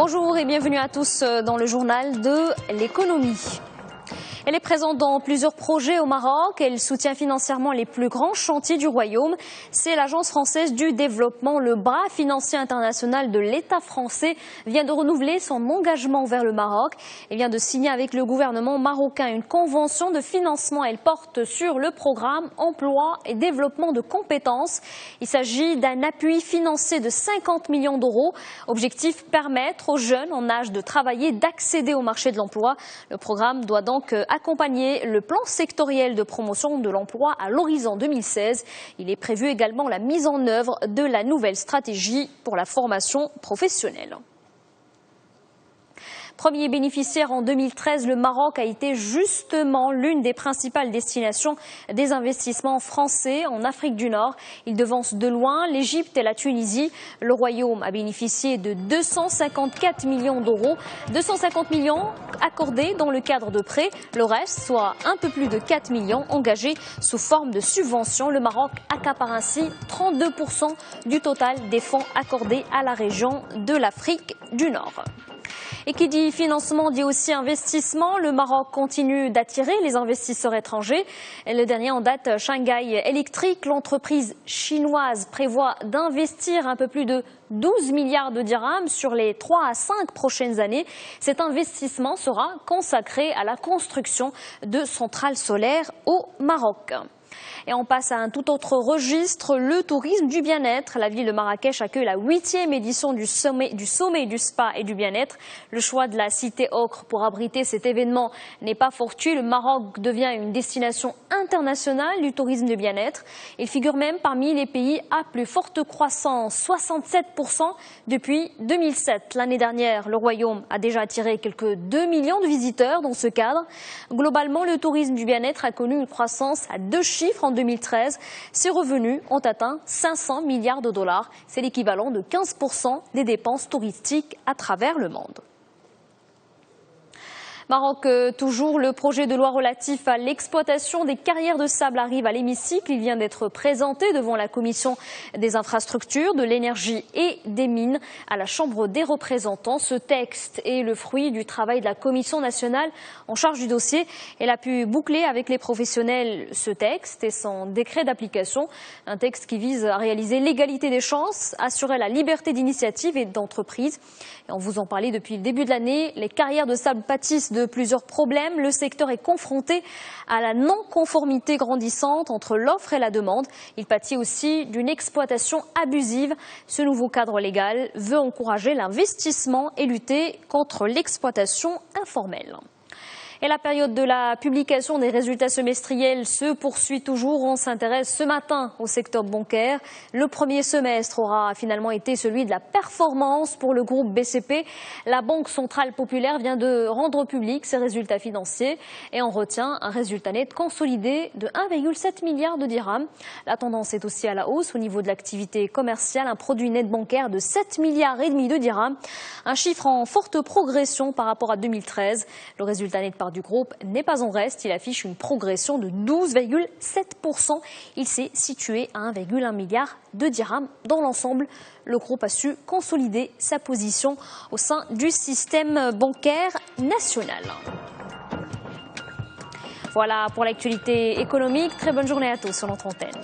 Bonjour et bienvenue à tous dans le journal de l'économie. Elle est présente dans plusieurs projets au Maroc. Elle soutient financièrement les plus grands chantiers du royaume. C'est l'Agence française du développement. Le bras financier international de l'État français vient de renouveler son engagement vers le Maroc et vient de signer avec le gouvernement marocain une convention de financement. Elle porte sur le programme Emploi et développement de compétences. Il s'agit d'un appui financier de 50 millions d'euros. Objectif, permettre aux jeunes en âge de travailler d'accéder au marché de l'emploi. Le programme doit donc accompagner le plan sectoriel de promotion de l'emploi à l'horizon 2016. Il est prévu également la mise en œuvre de la nouvelle stratégie pour la formation professionnelle. Premier bénéficiaire en 2013, le Maroc a été justement l'une des principales destinations des investissements français en Afrique du Nord. Il devance de loin l'Égypte et la Tunisie. Le Royaume a bénéficié de 254 millions d'euros, 250 millions accordés dans le cadre de prêts. Le reste, soit un peu plus de 4 millions engagés sous forme de subventions. Le Maroc accapare ainsi 32% du total des fonds accordés à la région de l'Afrique du Nord. Et qui dit financement dit aussi investissement. Le Maroc continue d'attirer les investisseurs étrangers. Le dernier en date, Shanghai Electric, l'entreprise chinoise prévoit d'investir un peu plus de 12 milliards de dirhams sur les 3 à 5 prochaines années. Cet investissement sera consacré à la construction de centrales solaires au Maroc. Et on passe à un tout autre registre, le tourisme du bien-être. La ville de Marrakech accueille la 8e édition du sommet du spa et du bien-être. Le choix de la cité Ocre pour abriter cet événement n'est pas fortuit. Le Maroc devient une destination internationale du tourisme de bien-être. Il figure même parmi les pays à plus forte croissance, 67% depuis 2007. L'année dernière, le Royaume a déjà attiré quelques 2 millions de visiteurs dans ce cadre. Globalement, le tourisme du bien-être a connu une croissance à 2 chiffres en 2013, ses revenus ont atteint 500 milliards de dollars. C'est l'équivalent de 15% des dépenses touristiques à travers le monde. Maroc, toujours, le projet de loi relatif à l'exploitation des carrières de sable arrive à l'hémicycle. Il vient d'être présenté devant la commission des infrastructures, de l'énergie et des mines à la Chambre des représentants. Ce texte est le fruit du travail de la commission nationale en charge du dossier. Elle a pu boucler avec les professionnels ce texte et son décret d'application. Un texte qui vise à réaliser l'égalité des chances, assurer la liberté d'initiative et d'entreprise. Et on vous en parlait depuis le début de l'année. Les carrières de sable pâtissent de plusieurs problèmes. Le secteur est confronté à la non-conformité grandissante entre l'offre et la demande. Il pâtit aussi d'une exploitation abusive. Ce nouveau cadre légal veut encourager l'investissement et lutter contre l'exploitation informelle. Et la période de la publication des résultats semestriels se poursuit toujours. On s'intéresse ce matin au secteur bancaire. Le premier semestre aura finalement été celui de la performance pour le groupe BCP. La Banque centrale populaire vient de rendre public ses résultats financiers et en retient un résultat net consolidé de 1,7 milliard de dirhams. La tendance est aussi à la hausse au niveau de l'activité commerciale. Un produit net bancaire de 7 milliards et demi de dirhams. Un chiffre en forte progression par rapport à 2013. Le résultat net du groupe n'est pas en reste, il affiche une progression de 12,7%. Il s'est situé à 1,1 milliard de dirhams dans l'ensemble. Le groupe a su consolider sa position au sein du système bancaire national. Voilà pour l'actualité économique. Très bonne journée à tous sur notre antenne.